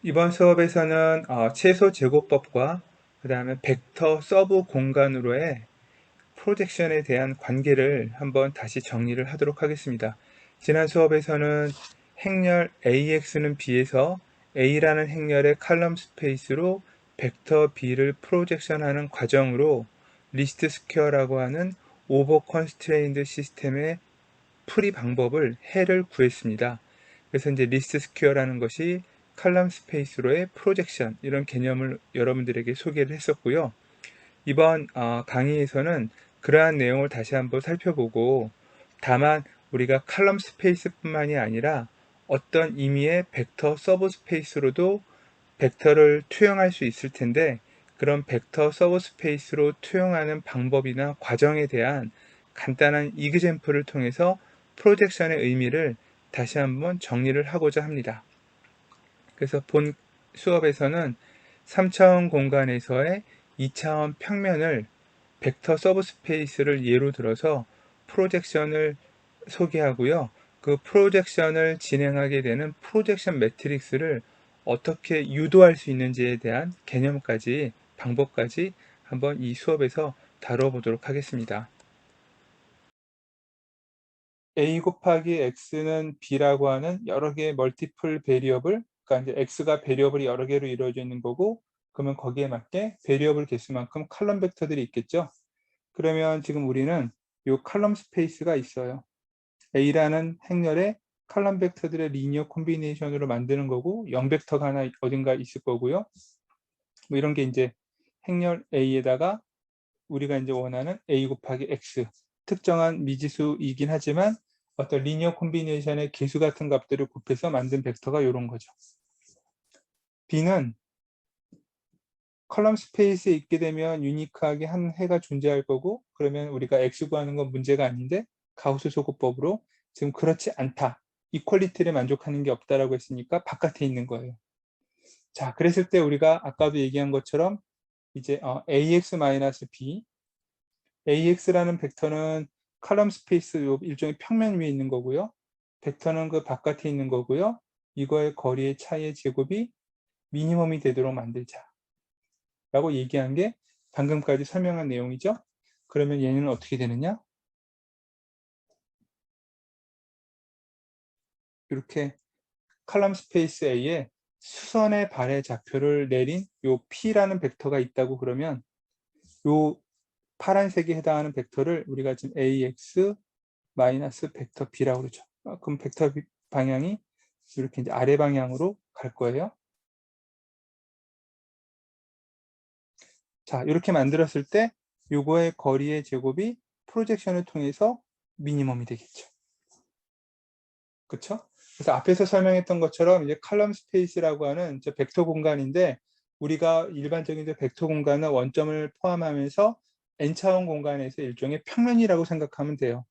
이번 수업에서는 최소 제곱법과 그 다음에 벡터 서브 공간으로의 프로젝션에 대한 관계를 한번 다시 정리를 하도록 하겠습니다. 지난 수업에서는 행렬 AX는 B에서 A라는 행렬의 칼럼 스페이스로 벡터 B를 프로젝션하는 과정으로 리스트 스퀘어라고 하는 오버 컨스트레인드 시스템의 풀이 방법을 해를 구했습니다. 그래서 이제 리스트 스퀘어라는 것이 칼럼 스페이스로의 프로젝션, 이런 개념을 여러분들에게 소개를 했었고요. 이번 강의에서는 그러한 내용을 다시 한번 살펴보고, 다만 우리가 칼럼 스페이스뿐만이 아니라 어떤 의미의 벡터 서브 스페이스로도 벡터를 투영할 수 있을 텐데, 그런 벡터 서브 스페이스로 투영하는 방법이나 과정에 대한 간단한 이그젬플을 통해서 프로젝션의 의미를 다시 한번 정리를 하고자 합니다. 그래서 본 수업에서는 3차원 공간에서의 2차원 평면을 벡터 서브스페이스를 예로 들어서 프로젝션을 소개하고요. 그 프로젝션을 진행하게 되는 프로젝션 매트릭스를 어떻게 유도할 수 있는지에 대한 개념까지, 방법까지 한번 이 수업에서 다뤄보도록 하겠습니다. a 곱하기 x는 b라고 하는 여러 개의 멀티플 베리어블, 그러니까 이제 x가 베리어블이 여러 개로 이루어져 있는 거고, 그러면 거기에 맞게 베리어블 개수만큼 칼럼 벡터들이 있겠죠. 그러면 지금 우리는 요 칼럼 스페이스가 있어요. A라는 행렬의 칼럼 벡터들의 리니어 콤비네이션으로 만드는 거고, 0벡터가 하나 어딘가 있을 거고요. 뭐 이런 게 이제 행렬 A에다가 우리가 이제 원하는 A 곱하기 X, 특정한 미지수이긴 하지만 어떤 리니어 콤비네이션의 개수 같은 값들을 곱해서 만든 벡터가 이런 거죠. B는 컬럼 스페이스에 있게 되면 유니크하게 한 해가 존재할 거고, 그러면 우리가 X 구하는 건 문제가 아닌데 가우스 소구법으로 지금 그렇지 않다, 이퀄리티를 만족하는 게 없다라고 했으니까 바깥에 있는 거예요. 자, 그랬을 때 우리가 아까도 얘기한 것처럼 이제 AX-B, AX라는 벡터는 컬럼 스페이스 일종의 평면 위에 있는 거고요. 벡터는 그 바깥에 있는 거고요. 이거의 거리의 차이의 제곱이 미니멈이 되도록 만들자 라고 얘기한 게 방금까지 설명한 내용이죠. 그러면 얘는 어떻게 되느냐? 이렇게 칼럼 스페이스 A에 수선의 발의 좌표를 내린 요 P라는 벡터가 있다고, 그러면 요 파란색에 해당하는 벡터를 우리가 지금 AX 마이너스 벡터 B라고 그러죠. 그럼 벡터 방향이 이렇게 이제 아래 방향으로 갈 거예요. 자, 이렇게 만들었을 때 요거의 거리의 제곱이 프로젝션을 통해서 미니멈이 되겠죠. 그쵸? 그래서 앞에서 설명했던 것처럼 이제 칼럼 스페이스라고 하는 저 벡터 공간인데, 우리가 일반적인 저 벡터 공간은 원점을 포함하면서 n차원 공간에서 일종의 평면이라고 생각하면 돼요.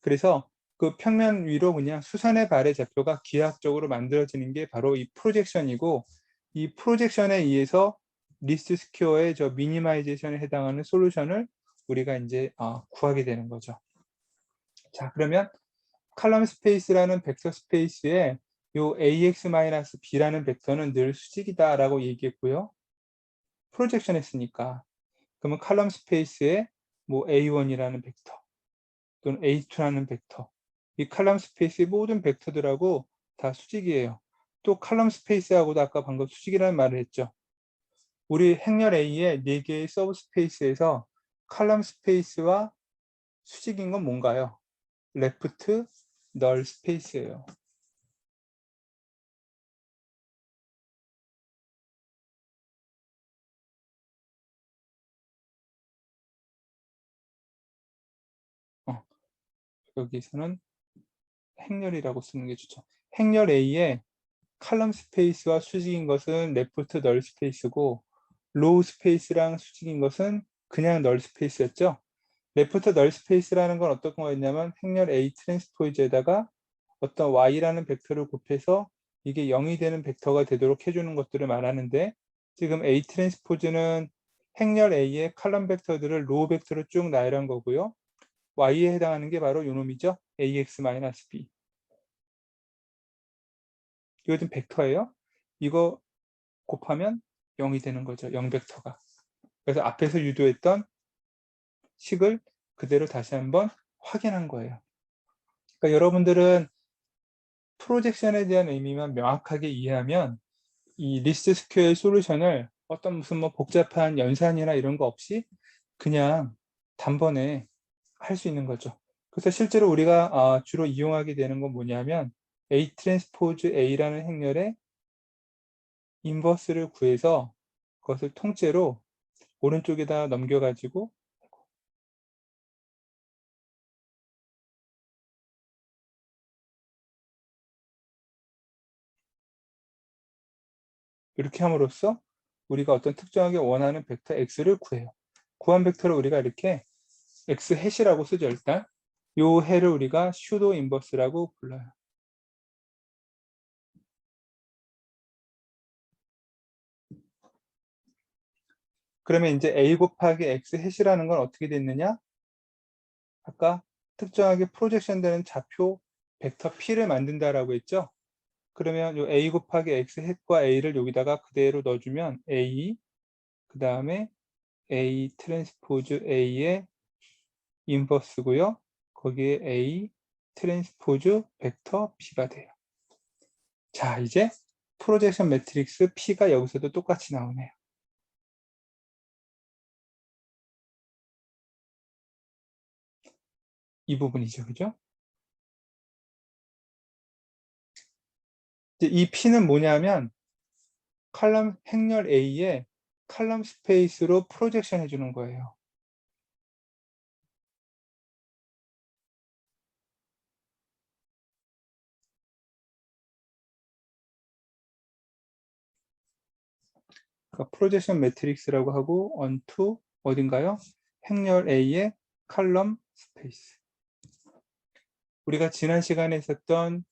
그래서 그 평면 위로 그냥 수선의 발의 좌표가 기하학적으로 만들어지는 게 바로 이 프로젝션이고, 이 프로젝션에 의해서 리스트 스퀘어의 저 미니마이제이션에 해당하는 솔루션을 우리가 이제 구하게 되는 거죠. 자, 그러면 칼럼 스페이스라는 벡터 스페이스에 요 AX-B라는 벡터는 늘 수직이다라고 얘기했고요. 프로젝션 했으니까. 그러면 칼럼 스페이스에 뭐 A1이라는 벡터 또는 A2라는 벡터, 이 칼럼 스페이스의 모든 벡터들하고 다 수직이에요. 또 칼럼 스페이스하고도 아까 방금 수직이라는 말을 했죠. 우리 행렬 A의 4개의 서브 스페이스에서 칼럼 스페이스와 수직인 건 뭔가요? 레프트 널 스페이스예요. 어, 여기서는 행렬이라고 쓰는 게 좋죠. 행렬 A의 칼럼 스페이스와 수직인 것은 레프트 널 스페이스고, 로우 스페이스랑 수직인 것은 그냥 널 스페이스였죠. 레프트 널 스페이스라는 건 어떤 거였냐면 행렬 A 트랜스포이즈에다가 어떤 y라는 벡터를 곱해서 이게 0이 되는 벡터가 되도록 해주는 것들을 말하는데, 지금 A 트랜스포즈는 행렬 A의 칼럼 벡터들을 로우 벡터로 쭉 나열한 거고요. y에 해당하는 게 바로 요 놈이죠. AX-B. 이거 지금 벡터예요. 이거 곱하면 0이 되는 거죠. 0벡터가. 그래서 앞에서 유도했던 식을 그대로 다시 한번 확인한 거예요. 그러니까 여러분들은 프로젝션에 대한 의미만 명확하게 이해하면 이 리스트 스퀘어의 솔루션을 어떤 무슨 뭐 복잡한 연산이나 이런 거 없이 그냥 단번에 할 수 있는 거죠. 그래서 실제로 우리가 주로 이용하게 되는 건 뭐냐면 A 트랜스포즈 A라는 행렬의 인버스를 구해서 그것을 통째로 오른쪽에다 넘겨 가지고 이렇게 함으로써 우리가 어떤 특정하게 원하는 벡터 x를 구해요. 구한 벡터를 우리가 이렇게 x 해시라고 쓰죠. 일단 요 해를 우리가 슈도 인버스라고 불러요. 그러면 이제 a 곱하기 x 해시라는 건 어떻게 됐느냐? 아까 특정하게 프로젝션 되는 좌표 벡터 p를 만든다라고 했죠. 그러면 요 a 곱하기 x 햇과 a를 여기다가 그대로 넣어주면 a 그 다음에 a 트랜스포즈 a의 인버스고요. 거기에 a 트랜스포즈 벡터 p가 돼요. 자, 이제 프로젝션 매트릭스 p가 여기서도 똑같이 나오네요. 이 부분이죠, 그죠? 이제 이 p는 뭐냐면 칼럼 행렬 a에 칼럼 스페이스로 프로젝션 해주는 거예요. 그러니까 프로젝션 매트릭스라고 하고 onto 어딘가요? 행렬 A의 칼럼 스페이스. 우리가 지난 시간에 있었던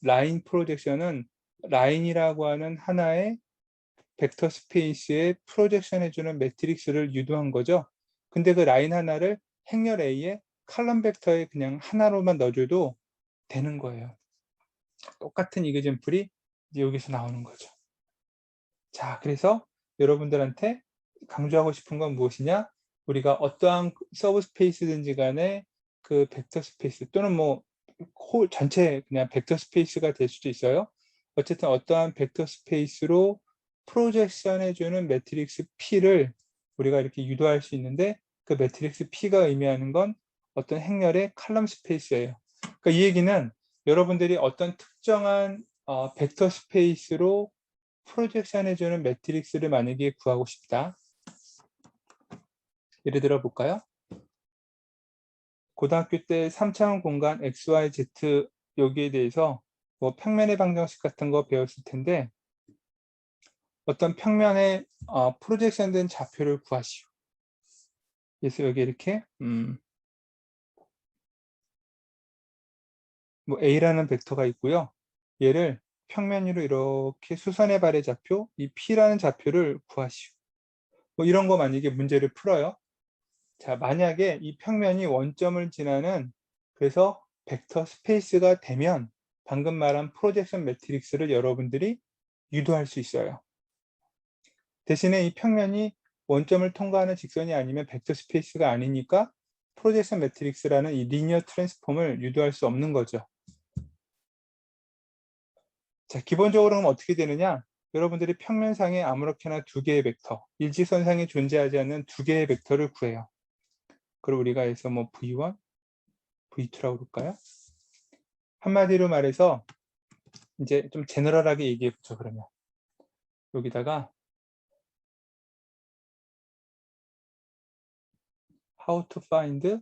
라인 프로젝션은 라인이라고 하는 하나의 벡터 스페이스에 프로젝션 해주는 매트릭스를 유도한 거죠. 근데 그 라인 하나를 행렬 A의 칼럼 벡터에 그냥 하나로만 넣어줘도 되는 거예요. 똑같은 이그젠플이 이제 여기서 나오는 거죠. 자, 그래서 여러분들한테 강조하고 싶은 건 무엇이냐? 우리가 어떠한 서브 스페이스든지 간에 그 벡터 스페이스 또는 뭐 홀 전체 그냥 벡터 스페이스가 될 수도 있어요. 어쨌든 어떠한 벡터 스페이스로 프로젝션 해주는 매트릭스 P를 우리가 이렇게 유도할 수 있는데 그 매트릭스 P가 의미하는 건 어떤 행렬의 칼럼 스페이스예요. 그러니까 이 얘기는 여러분들이 어떤 특정한 벡터 스페이스로 프로젝션 해주는 매트릭스를 만약에 구하고 싶다. 예를 들어 볼까요? 고등학교 때 3차원 공간 XYZ 여기에 대해서 뭐 평면의 방정식 같은 거 배웠을 텐데 어떤 평면에 프로젝션 된 좌표를 구하시오. 그래서 여기 이렇게 뭐 A라는 벡터가 있고요. 얘를 평면 위로 이렇게 수선의 발의 좌표, 이 P라는 좌표를 구하시오. 뭐 이런 거 만약에 문제를 풀어요. 자, 만약에 이 평면이 원점을 지나는 그래서 벡터 스페이스가 되면 방금 말한 프로젝션 매트릭스를 여러분들이 유도할 수 있어요. 대신에 이 평면이 원점을 통과하는 직선이 아니면 벡터 스페이스가 아니니까 프로젝션 매트릭스라는 이 리니어 트랜스폼을 유도할 수 없는 거죠. 자, 기본적으로는 어떻게 되느냐? 여러분들이 평면상에 아무렇게나 두 개의 벡터, 일직선상에 존재하지 않는 두 개의 벡터를 구해요. 그리고 우리가 해서 뭐 V1, V2라고 그럴까요? 한마디로 말해서 이제 좀 제너럴하게 얘기해 보죠. 그러면 여기다가 how to find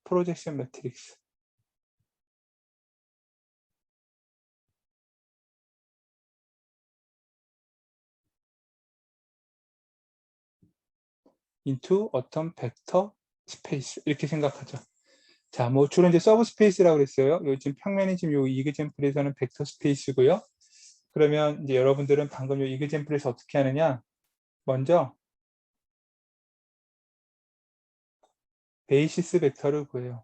projection matrix into 어떤 벡터 스페이스 이렇게 생각하죠. 자, 뭐 주로 이제 서브 스페이스라고 그랬어요. 요 지금 평면이 지금 요 이그젠플에서는 벡터 스페이스고요. 그러면 이제 여러분들은 방금 요 이그젠플에서 어떻게 하느냐? 먼저 베이시스 벡터를 구해요.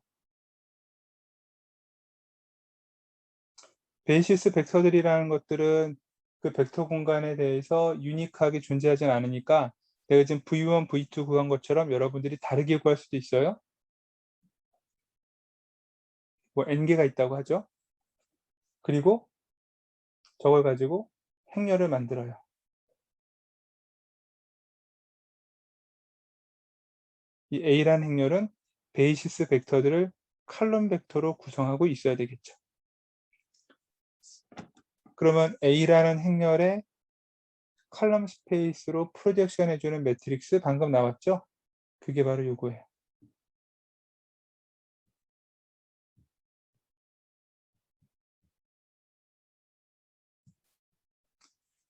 베이시스 벡터들이라는 것들은 그 벡터 공간에 대해서 유니크하게 존재하진 않으니까 내가 지금 V1, V2 구한 것처럼 여러분들이 다르게 구할 수도 있어요. 뭐 n개가 있다고 하죠. 그리고 저걸 가지고 행렬을 만들어요. 이 A라는 행렬은 베이시스 벡터들을 칼럼 벡터로 구성하고 있어야 되겠죠. 그러면 A라는 행렬의 칼럼 스페이스로 프로젝션 해주는 매트릭스 방금 나왔죠? 그게 바로 요거예요.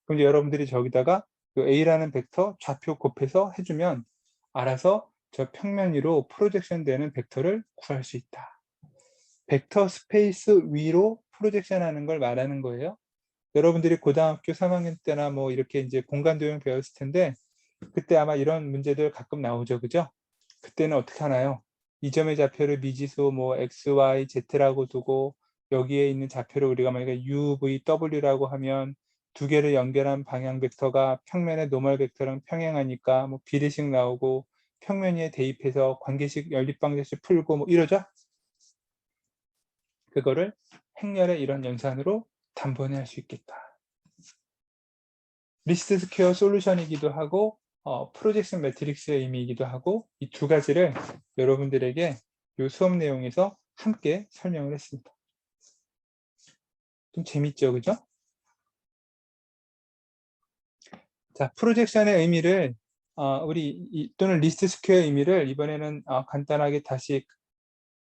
그럼 이제 여러분들이 저기다가 요 A라는 벡터 좌표 곱해서 해주면 알아서 저 평면 위로 프로젝션 되는 벡터를 구할 수 있다. 벡터 스페이스 위로 프로젝션 하는 걸 말하는 거예요. 여러분들이 고등학교 3학년 때나 뭐 이렇게 이제 공간 도형 배웠을 텐데 그때 아마 이런 문제들 가끔 나오죠. 그죠? 그때는 어떻게 하나요? 이 점의 좌표를 미지수 뭐 x, y, z라고 두고 여기에 있는 좌표를 우리가 만약에 u, v, w라고 하면 두 개를 연결한 방향 벡터가 평면의 노멀 벡터랑 평행하니까 뭐 비례식 나오고 평면 위에 대입해서 관계식 연립방정식 풀고 뭐 이러죠? 그거를 행렬의 이런 연산으로 단번에 할 수 있겠다. 리스트 스퀘어 솔루션이기도 하고 프로젝션 매트릭스의 의미이기도 하고 이 두 가지를 여러분들에게 이 수업 내용에서 함께 설명을 했습니다. 좀 재밌죠, 그죠? 자, 프로젝션의 의미를 또는 리스트 스퀘어의 의미를 이번에는 간단하게 다시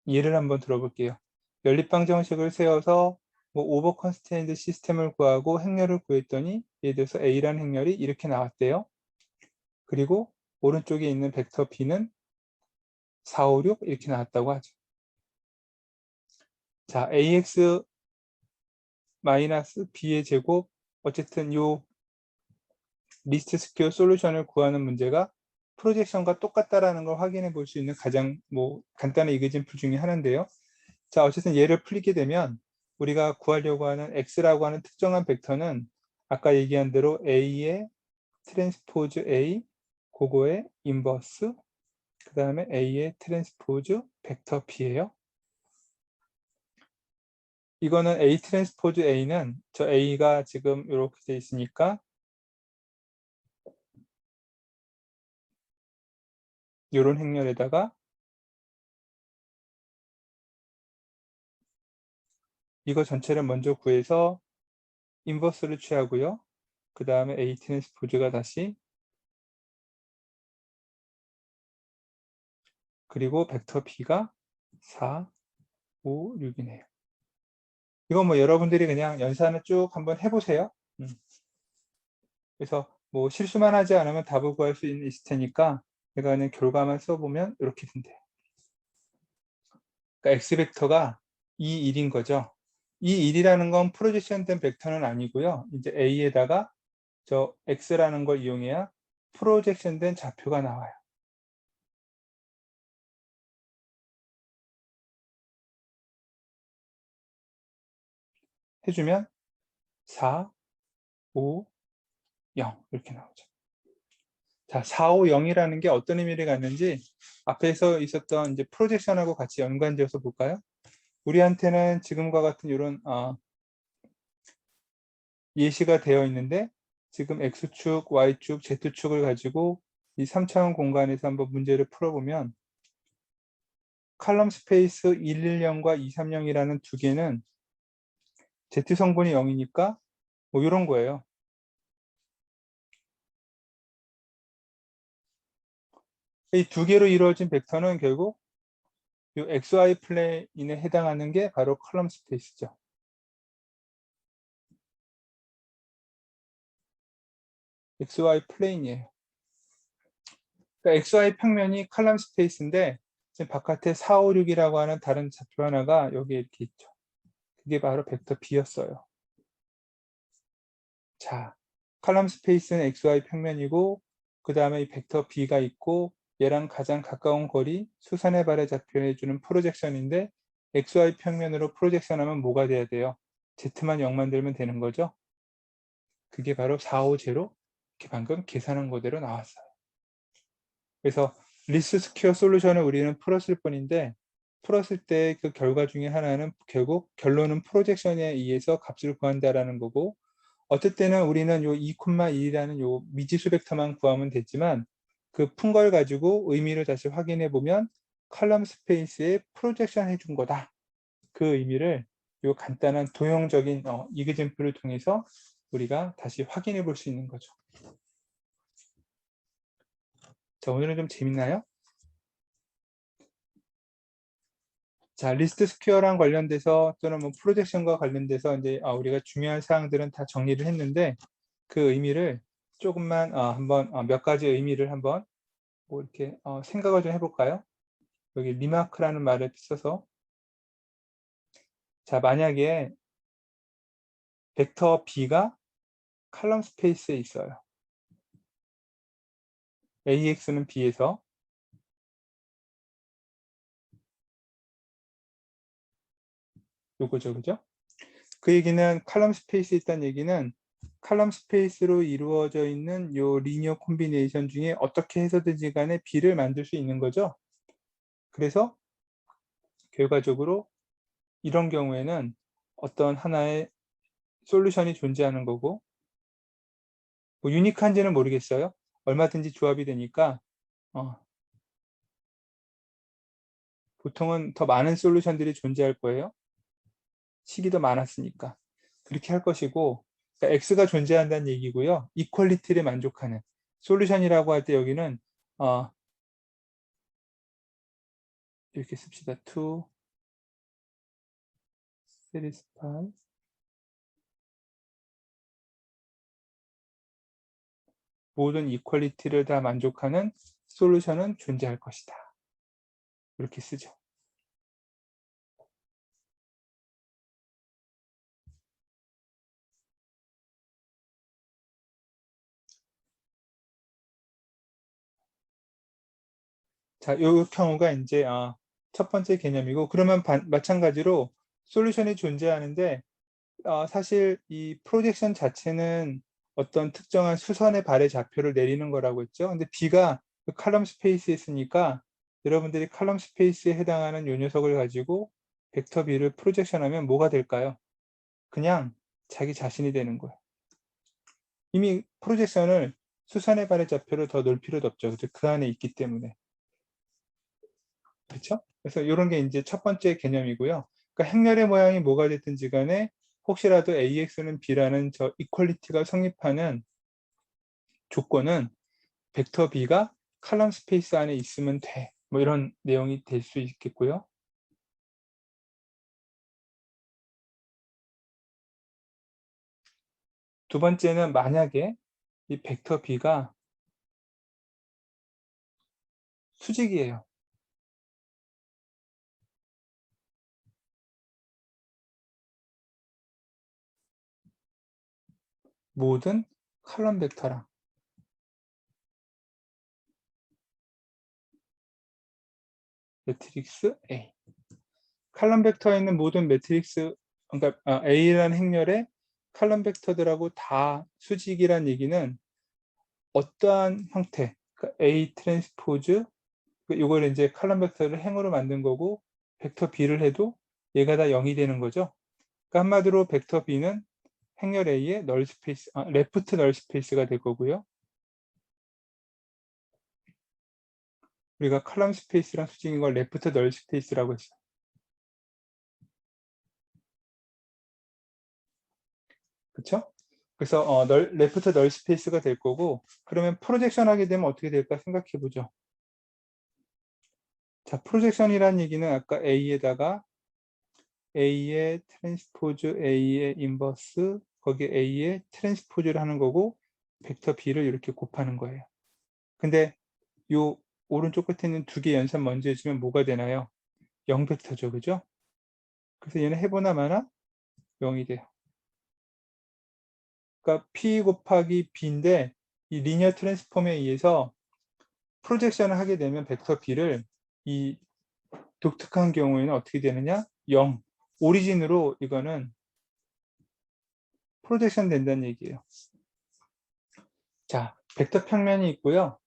예를 한번 들어볼게요. 연립방정식을 세워서 뭐 오버 컨스트레인드 시스템을 구하고 행렬을 구했더니 예를 들어서 A라는 행렬이 이렇게 나왔대요. 그리고 오른쪽에 있는 벡터 B는 4, 5, 6 이렇게 나왔다고 하죠. 자, AX 마이너스 B의 제곱 어쨌든 요 리스트 스퀘어 솔루션을 구하는 문제가 프로젝션과 똑같다라는 걸 확인해 볼 수 있는 가장 뭐 간단한 이그젠플 중에 하나인데요. 자, 어쨌든 얘를 풀게 되면 우리가 구하려고 하는 X라고 하는 특정한 벡터는 아까 얘기한 대로 A의 트랜스포즈 A, 그거의 인버스, 그 다음에 A의 트랜스포즈 벡터 B예요. 이거는 A 트랜스포즈 A는 저 A가 지금 이렇게 돼 있으니까 이런 행렬에다가 이거 전체를 먼저 구해서 인버스를 취하고요. 그 다음에 A 트랜스포즈가 다시 그리고 벡터 B가 4, 5, 6이네요. 이건 뭐 여러분들이 그냥 연산을 쭉 한번 해보세요. 그래서 뭐 실수만 하지 않으면 답을 구할 수 있을 테니까 내가 그냥 결과만 써보면 이렇게 된대요. 그러니까 X벡터가 이 1인 거죠. 이 1이라는 건 프로젝션 된 벡터는 아니고요. 이제 A에다가 저 X라는 걸 이용해야 프로젝션 된 좌표가 나와요. 해주면 4, 5, 0 이렇게 나오죠. 자, 4, 5, 0이라는 게 어떤 의미를 갖는지 앞에서 있었던 이제 프로젝션하고 같이 연관지어서 볼까요? 우리한테는 지금과 같은 이런 예시가 되어 있는데 지금 X축, Y축, Z축을 가지고 이 3차원 공간에서 한번 문제를 풀어보면 칼럼 스페이스 110과 230이라는 두 개는 Z 성분이 0이니까 뭐 이런 거예요. 이 두 개로 이루어진 벡터는 결국 이 XY 플레인에 해당하는 게 바로 칼럼 스페이스죠. XY 플레인이에요. 그러니까 XY 평면이 칼럼 스페이스인데 지금 바깥에 4, 5, 6이라고 하는 다른 좌표 하나가 여기 이렇게 있죠. 그게 바로 벡터 B였어요. 자, 칼럼 스페이스는 XY 평면이고 그 다음에 이 벡터 B가 있고 얘랑 가장 가까운 거리 수산의 발에 좌표해주는 프로젝션인데 XY 평면으로 프로젝션하면 뭐가 돼야 돼요? Z만 0 만들면 되는 거죠. 그게 바로 450 이렇게 방금 계산한 거대로 나왔어요. 그래서 리스트 스퀘어 솔루션을 우리는 풀었을 뿐인데 풀었을 때 그 결과 중에 하나는 결국 결론은 프로젝션에 의해서 값을 구한다라는 거고, 어떨 때는 우리는 요 2,1이라는 요 미지수 벡터만 구하면 됐지만 그 푼 걸 가지고 의미를 다시 확인해 보면 컬럼 스페이스에 프로젝션 해준 거다. 그 의미를 요 간단한 도형적인 이그젠플을 통해서 우리가 다시 확인해 볼 수 있는 거죠. 자, 오늘은 좀 재밌나요? 자, 리스트 스퀘어랑 관련돼서 또는 뭐 프로젝션과 관련돼서 이제 우리가 중요한 사항들은 다 정리를 했는데 그 의미를 조금만 한번 몇 가지 의미를 한번 뭐 이렇게 생각을 좀 해볼까요? 여기 리마크라는 말을 써서, 자, 만약에 벡터 b가 칼럼 스페이스에 있어요. ax는 b에서, 요거죠, 그죠? 그 얘기는 칼럼 스페이스에 있다는 얘기는 칼럼 스페이스로 이루어져 있는 요 리니어 콤비네이션 중에 어떻게 해서든지 간에 b를 만들 수 있는 거죠. 그래서 결과적으로 이런 경우에는 어떤 하나의 솔루션이 존재하는 거고, 뭐 유니크한지는 모르겠어요. 얼마든지 조합이 되니까 보통은 더 많은 솔루션들이 존재할 거예요. 식이 더 많았으니까. 그렇게 할 것이고, 그러니까 X가 존재한다는 얘기고요. 이퀄리티를 만족하는 솔루션이라고 할 때 여기는 이렇게 씁시다. to satisfy 모든 이퀄리티를 다 만족하는 솔루션은 존재할 것이다. 이렇게 쓰죠. 자, 이 경우가 이제 첫 번째 개념이고, 그러면 마찬가지로 솔루션이 존재하는데 사실 이 프로젝션 자체는 어떤 특정한 수선의 발의 좌표를 내리는 거라고 했죠. 근데 B가 그 칼럼 스페이스에 있으니까 여러분들이 칼럼 스페이스에 해당하는 요 녀석을 가지고 벡터 B를 프로젝션하면 뭐가 될까요? 그냥 자기 자신이 되는 거예요. 이미 프로젝션을 수선의 발의 좌표를 더 넣을 필요도 없죠. 그 안에 있기 때문에. 그렇죠? 그래서 이런 게 이제 첫 번째 개념이고요. 그러니까 행렬의 모양이 뭐가 됐든지 간에 혹시라도 AX는 B라는 저 이퀄리티가 성립하는 조건은 벡터 B가 칼럼 스페이스 안에 있으면 돼. 뭐 이런 내용이 될 수 있겠고요. 두 번째는 만약에 이 벡터 B가 수직이에요. 모든 칼럼 벡터랑 매트릭스 A. 칼럼 벡터에 있는 모든 매트릭스, 그러니까 A라는 행렬의 칼럼 벡터들하고 다 수직이란 얘기는 어떠한 형태, 그러니까 A 트랜스포즈, 이걸 이제 칼럼 벡터를 행으로 만든 거고, 벡터 B를 해도 얘가 다 0이 되는 거죠. 그러니까 한마디로 벡터 B는 행렬 A의 널 스페이스, 레프트 널 스페이스가 될 거고요. 우리가 칼럼 스페이스랑 수직인 걸 레프트 널 스페이스라고 했어요. 그렇죠? 그래서 레프트 널 스페이스가 될 거고, 그러면 프로젝션 하게 되면 어떻게 될까 생각해 보죠. 자, 프로젝션이라는 얘기는 아까 A에다가 A의 트랜스포즈, A의 인버스, 거기에 A의 트랜스포즈를 하는 거고, 벡터 B를 이렇게 곱하는 거예요. 근데 요 오른쪽 끝에 있는 두 개 연산 먼저 해주면 뭐가 되나요? 0벡터죠, 그죠? 그래서 얘는 해보나 마나 0이 돼요. 그러니까 P 곱하기 B인데 이 리니어 트랜스폼에 의해서 프로젝션을 하게 되면 벡터 B를 이 독특한 경우에는 어떻게 되느냐? 0. 오리진으로 이거는 프로젝션 된다는 얘기예요. 자, 벡터 평면이 있고요.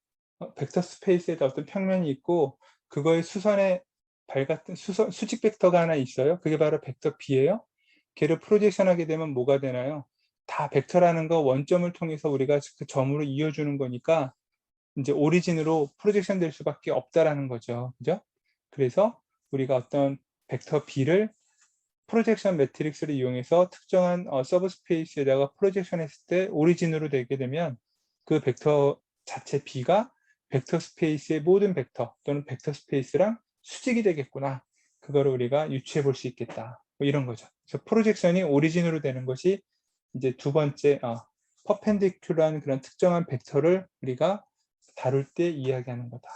벡터 스페이스에다 어떤 평면이 있고 그거의 수선의 밝았던 수직 벡터가 하나 있어요. 그게 바로 벡터 B예요. 걔를 프로젝션하게 되면 뭐가 되나요? 다 벡터라는 거 원점을 통해서 우리가 그 점으로 이어주는 거니까 이제 오리진으로 프로젝션 될 수밖에 없다라는 거죠. 그죠? 그래서 우리가 어떤 벡터 B를 프로젝션 매트릭스를 이용해서 특정한 서브스페이스에다가 프로젝션 했을 때 오리진으로 되게 되면 그 벡터 자체 B가 벡터 스페이스의 모든 벡터 또는 벡터 스페이스랑 수직이 되겠구나. 그거를 우리가 유추해 볼 수 있겠다. 뭐 이런 거죠. 그래서 프로젝션이 오리진으로 되는 것이 이제 두 번째 퍼펜디큘러한 그런 특정한 벡터를 우리가 다룰 때 이야기하는 거다.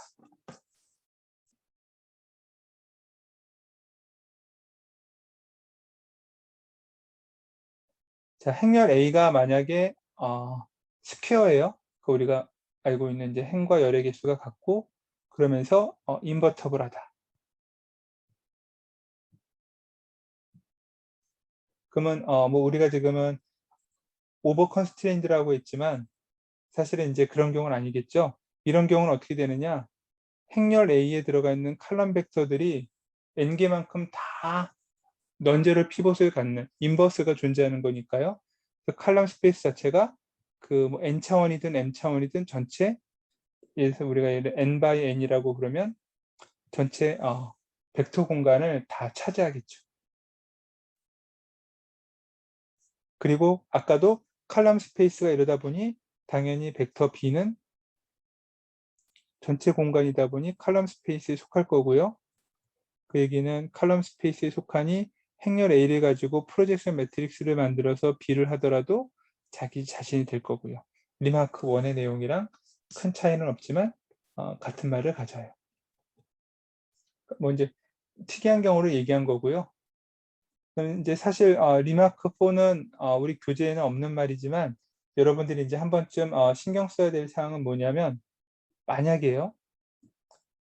자, 행렬 A가 만약에 스퀘어예요. 그 우리가 알고 있는 이제 행과 열의 개수가 같고 그러면서 인버터블하다. 그러면 뭐 우리가 지금은 오버 컨스트레인드라고 했지만 사실은 이제 그런 경우는 아니겠죠. 이런 경우는 어떻게 되느냐? 행렬 A에 들어가 있는 칼럼 벡터들이 n개만큼 다 넌제럴 피봇을 갖는 인버스가 존재하는 거니까요. 그 칼럼 스페이스 자체가 그 뭐 n 차원이든 m 차원이든 전체 예를 들어서 우리가 n by n이라고 그러면 전체 벡터 공간을 다 차지하겠죠. 그리고 아까도 칼럼 스페이스가 이러다 보니 당연히 벡터 B는 전체 공간이다 보니 칼럼 스페이스에 속할 거고요. 그 얘기는 칼럼 스페이스에 속하니 행렬 A를 가지고 프로젝션 매트릭스를 만들어서 B를 하더라도 자기 자신이 될 거고요. 리마크 1의 내용이랑 큰 차이는 없지만 같은 말을 가져요. 뭐 이제 특이한 경우를 얘기한 거고요. 이제 사실 리마크 4는 우리 교재에는 없는 말이지만 여러분들이 이제 한 번쯤 신경 써야 될 사항은 뭐냐면 만약에요.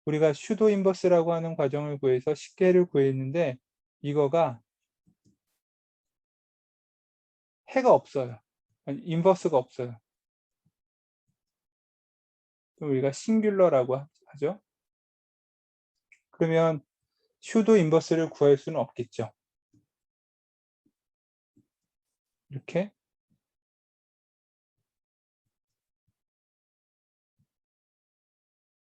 우리가 슈도 인버스라고 하는 과정을 구해서 식계를 구했는데 이거가 해가 없어요. 아니, 인버스가 없어요. 그럼 우리가 싱귤러라고 하죠. 그러면 슈도 인버스를 구할 수는 없겠죠. 이렇게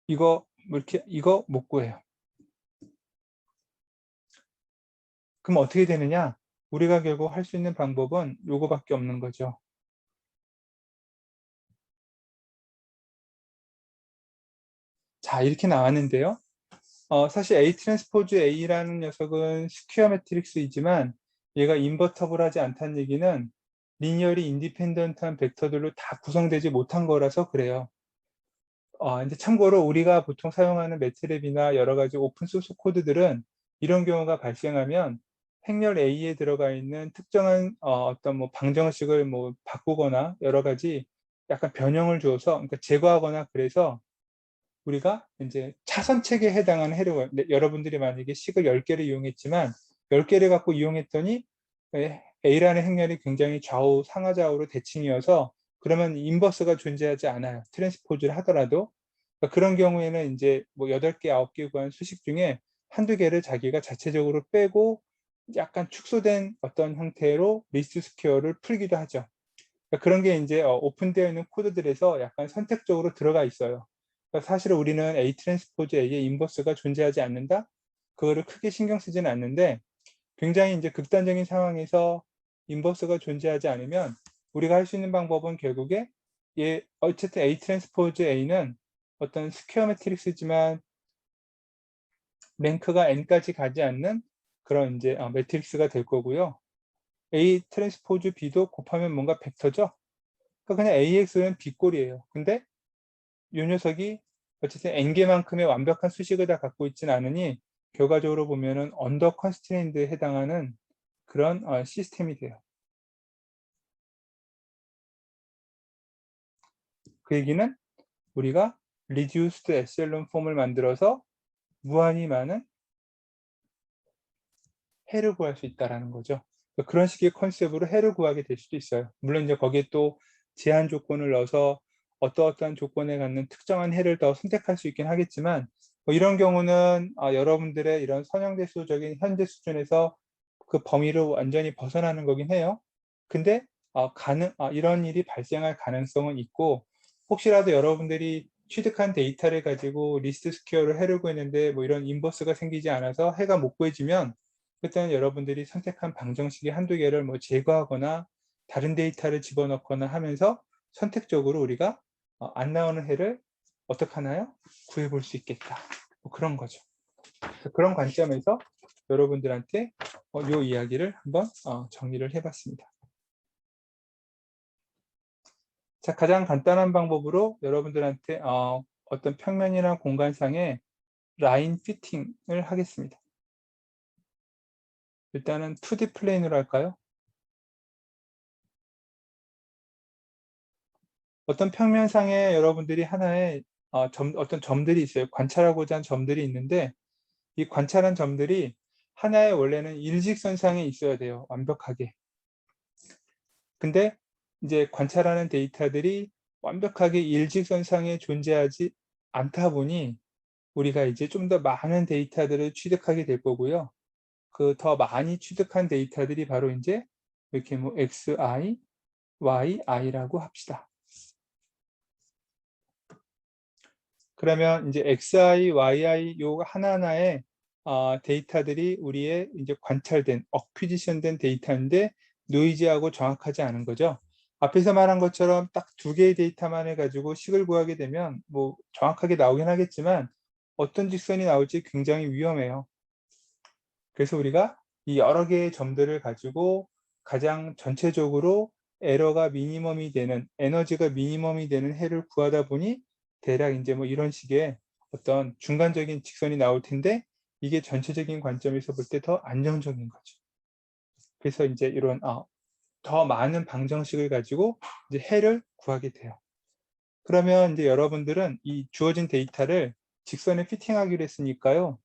이거 뭐 이렇게 이거 못 구해요. 그럼 어떻게 되느냐? 우리가 결국 할 수 있는 방법은 요거밖에 없는 거죠. 자, 이렇게 나왔는데요. 사실 A 트랜스포즈 A라는 녀석은 스퀘어 매트릭스이지만 얘가 인버터블하지 않다는 얘기는 리니어리 인디펜던트한 벡터들로 다 구성되지 못한 거라서 그래요. 이제 참고로 우리가 보통 사용하는 매트랩이나 여러 가지 오픈 소스 코드들은 이런 경우가 발생하면 행렬 A에 들어가 있는 특정한 어떤 뭐 방정식을 뭐 바꾸거나 여러 가지 약간 변형을 줘서 그러니까 제거하거나 그래서 우리가 이제 차선책에 해당하는 해력을 여러분들이 만약에 식을 10개를 이용했지만 10개를 갖고 이용했더니 A라는 행렬이 굉장히 좌우 상하좌우로 대칭이어서 그러면 인버스가 존재하지 않아요. 트랜스포즈를 하더라도. 그러니까 그런 경우에는 이제 뭐 8개, 9개 구한 수식 중에 한두 개를 자기가 자체적으로 빼고 약간 축소된 어떤 형태로 리스트 스퀘어를 풀기도 하죠. 그러니까 그런 게 이제 오픈되어 있는 코드들에서 약간 선택적으로 들어가 있어요. 그러니까 사실 우리는 A 트랜스포즈 A의 인버스가 존재하지 않는다? 그거를 크게 신경 쓰지는 않는데 굉장히 이제 극단적인 상황에서 인버스가 존재하지 않으면 우리가 할 수 있는 방법은 결국에 어쨌든 A 트랜스포즈 A는 어떤 스퀘어 매트릭스지만 랭크가 n까지 가지 않는 그런 이제 매트릭스가 될 거고요. A 트랜스포즈 B도 곱하면 뭔가 벡터죠. 그러니까 그냥 AX는 B꼴이에요. 근데 이 녀석이 어쨌든 n개만큼의 완벽한 수식을 다 갖고 있지는 않으니 결과적으로 보면은 언더 컨스트레인드에 해당하는 그런 시스템이 돼요. 그 얘기는 우리가 reduced echelon 폼을 만들어서 무한히 많은 해를 구할 수 있다라는 거죠. 그런 식의 컨셉으로 해를 구하게 될 수도 있어요. 물론 이제 거기에 또 제한 조건을 넣어서 어떠어떠한 조건에 갖는 특정한 해를 더 선택할 수 있긴 하겠지만 뭐 이런 경우는 여러분들의 이런 선형대수적인 현재 수준에서 그 범위로 완전히 벗어나는 거긴 해요. 근데 이런 일이 발생할 가능성은 있고 혹시라도 여러분들이 취득한 데이터를 가지고 리스트 스퀘어를 해려고 했는데 뭐 이런 인버스가 생기지 않아서 해가 못 구해지면 그때는 여러분들이 선택한 방정식의 한두 개를 뭐 제거하거나 다른 데이터를 집어넣거나 하면서 선택적으로 우리가 안 나오는 해를 어떻게 하나요? 구해볼 수 있겠다. 뭐 그런 거죠. 그런 관점에서 여러분들한테 이 이야기를 한번 정리를 해봤습니다. 자, 가장 간단한 방법으로 여러분들한테 어떤 평면이나 공간상의 라인 피팅을 하겠습니다. 일단은 2D 플레인으로 할까요? 어떤 평면상에 여러분들이 하나의 어떤 점들이 있어요. 관찰하고자 한 점들이 있는데 이 관찰한 점들이 하나의 원래는 일직선상에 있어야 돼요. 완벽하게. 근데 이제 관찰하는 데이터들이 완벽하게 일직선상에 존재하지 않다 보니 우리가 이제 좀 더 많은 데이터들을 취득하게 될 거고요. 그 더 많이 취득한 데이터들이 바로 인제 이렇게 뭐 xi, yi라고 합시다. 그러면 인제 xi, yi 요 하나하나의 데이터들이 우리의 인제 관찰된 어퀴지션 된 데이터인데 노이즈하고 정확하지 않은 거죠. 앞에서 말한 것처럼 딱 2 개의 데이터만 해 가지고 식을 구하게 되면 뭐 정확하게 나오긴 하겠지만 어떤 직선이 나올지 굉장히 위험해요. 그래서 우리가 이 여러 개의 점들을 가지고 가장 전체적으로 에러가 미니멈이 되는 에너지가 미니멈이 되는 해를 구하다 보니 대략 인제 뭐 이런 식의 어떤 중간적인 직선이 나올 텐데 이게 전체적인 관점에서 볼 때 더 안정적인 거죠. 그래서 인제 이런 더 많은 방정식을 가지고 이제 해를 구하게 돼요. 그러면 인제 여러분들은 이 주어진 데이터를 직선에 피팅하기로 했으니까요.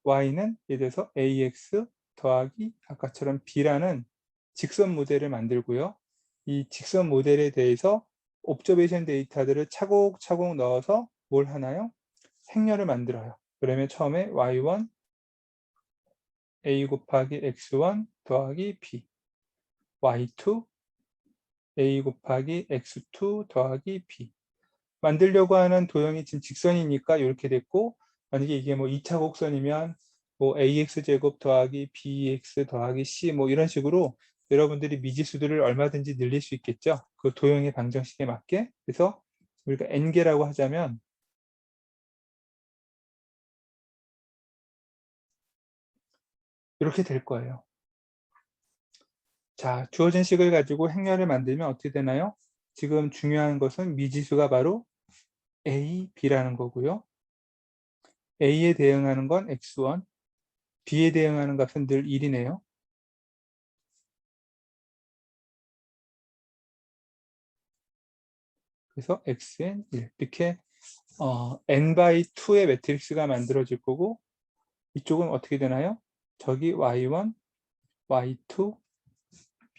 y는 예를 들어서 ax 더하기 아까처럼 b라는 직선 모델을 만들고요. 이 직선 모델에 대해서 옵저베이션 데이터들을 차곡차곡 넣어서 뭘 하나요? 행렬을 만들어요. 그러면 처음에 y1 a 곱하기 x1 더하기 b, y2 a 곱하기 x2 더하기 b. 만들려고 하는 도형이 지금 직선이니까 요렇게 됐고, 만약에 이게 뭐 2차 곡선이면 뭐 ax 제곱 더하기 bx 더하기 c 뭐 이런 식으로 여러분들이 미지수들을 얼마든지 늘릴 수 있겠죠. 그 도형의 방정식에 맞게. 그래서 우리가 n개라고 하자면 이렇게 될 거예요. 자, 주어진 식을 가지고 행렬을 만들면 어떻게 되나요? 지금 중요한 것은 미지수가 바로 a, b라는 거고요. a에 대응하는 건 x1, b에 대응하는 값은 늘 1이네요. 그래서 xn 1 이렇게 n by 2의 매트릭스가 만들어질 거고 이쪽은 어떻게 되나요? 저기 y1, y2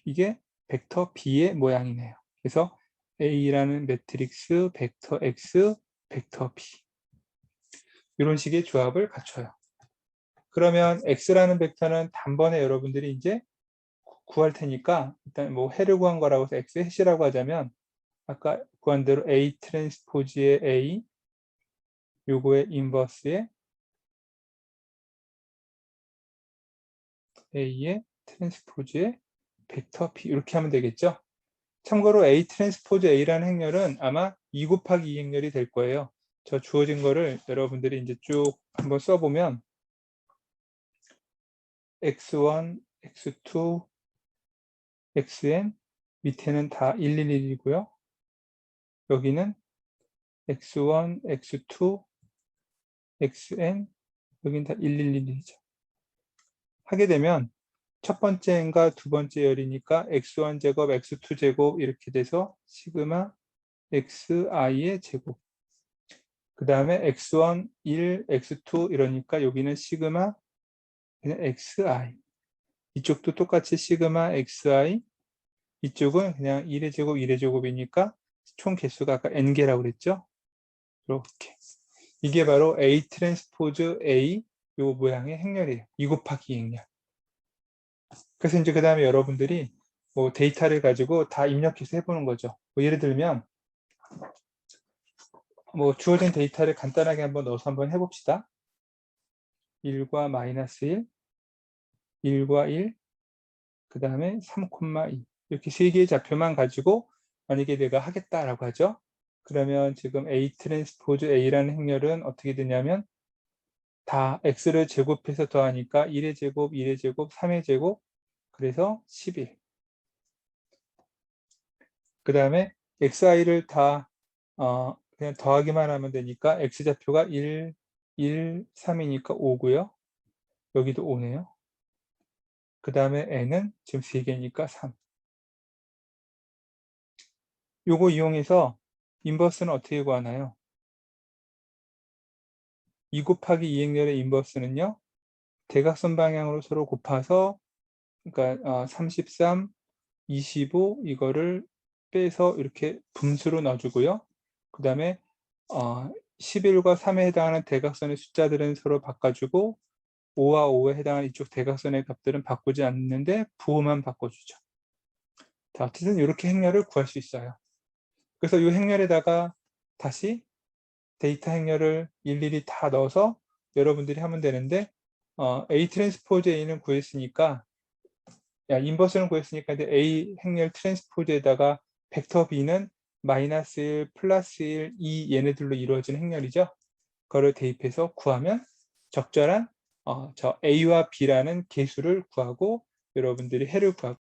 이게 벡터 b의 모양이네요. 그래서 A라는 매트릭스, 벡터 X, 벡터 B 이런 식의 조합을 갖춰요. 그러면 X라는 벡터는 단번에 여러분들이 이제 구할 테니까 일단 뭐 해를 구한 거라고 해서 X 해시라고 하자면 아까 구한 대로 A 트랜스포즈의 A 요거의 인버스의 A의 트랜스포즈의 벡터 B 이렇게 하면 되겠죠. 참고로 A 트랜스포즈 A라는 행렬은 아마 2 곱하기 2 행렬이 될 거예요. 저 주어진 거를 여러분들이 이제 쭉 한번 써보면 x1, x2, xn 밑에는 다 111이고요. 여기는 x1, x2, xn 여기는 다 111이죠. 하게 되면 첫 번째 n과 두 번째 열이니까 x1 제곱, x2 제곱 이렇게 돼서 시그마 xi의 제곱. 그 다음에 x1, 1, x2 이러니까 여기는 시그마 그냥 xi. 이쪽도 똑같이 시그마 xi. 이쪽은 그냥 1의 제곱, 1의 제곱이니까 총 개수가 아까 n개라고 그랬죠? 이렇게. 이게 바로 A 트랜스포즈 A 요 모양의 행렬이에요. 2 곱하기 2 행렬. 그래서 이제 그 다음에 여러분들이 뭐 데이터를 가지고 다 입력해서 해보는 거죠. 뭐 예를 들면 뭐 주어진 데이터를 간단하게 한번 넣어서 한번 해봅시다. 1과 마이너스 1, 1과 1, 그 다음에 3,2 이렇게 세 개의 좌표만 가지고 만약에 내가 하겠다라고 하죠. 그러면 지금 A 트랜스포즈 A라는 행렬은 어떻게 되냐면 다 x를 제곱해서 더하니까 1의 제곱, 2의 제곱, 3의 제곱, 그래서 11. 그 다음에 xi를 다 그냥 더하기만 하면 되니까 x좌표가 1, 1, 3이니까 5고요. 여기도 5네요. 그 다음에 n은 지금 3개니까 3. 요거 이용해서 인버스는 어떻게 구하나요? 2 곱하기 2 행렬의 인버스는요. 대각선 방향으로 서로 곱해서 그러니까 33, 25 이거를 빼서 이렇게 분수로 넣어주고요. 그 다음에 11과 3에 해당하는 대각선의 숫자들은 서로 바꿔주고 5와 5에 해당하는 이쪽 대각선의 값들은 바꾸지 않는데 부호만 바꿔주죠. 자, 어쨌든 이렇게 행렬을 구할 수 있어요. 그래서 이 행렬에다가 다시 데이터 행렬을 일일이 다 넣어서 여러분들이 하면 되는데 A 트랜스포즈 A는 구했으니까 인버스는 구했으니까 이제 A 행렬 트랜스포즈에다가 벡터 B는 마이너스 1, 플러스 1, 2 얘네들로 이루어진 행렬이죠. 그거를 대입해서 구하면 적절한 저 A와 B라는 개수를 구하고 여러분들이 해를 구하고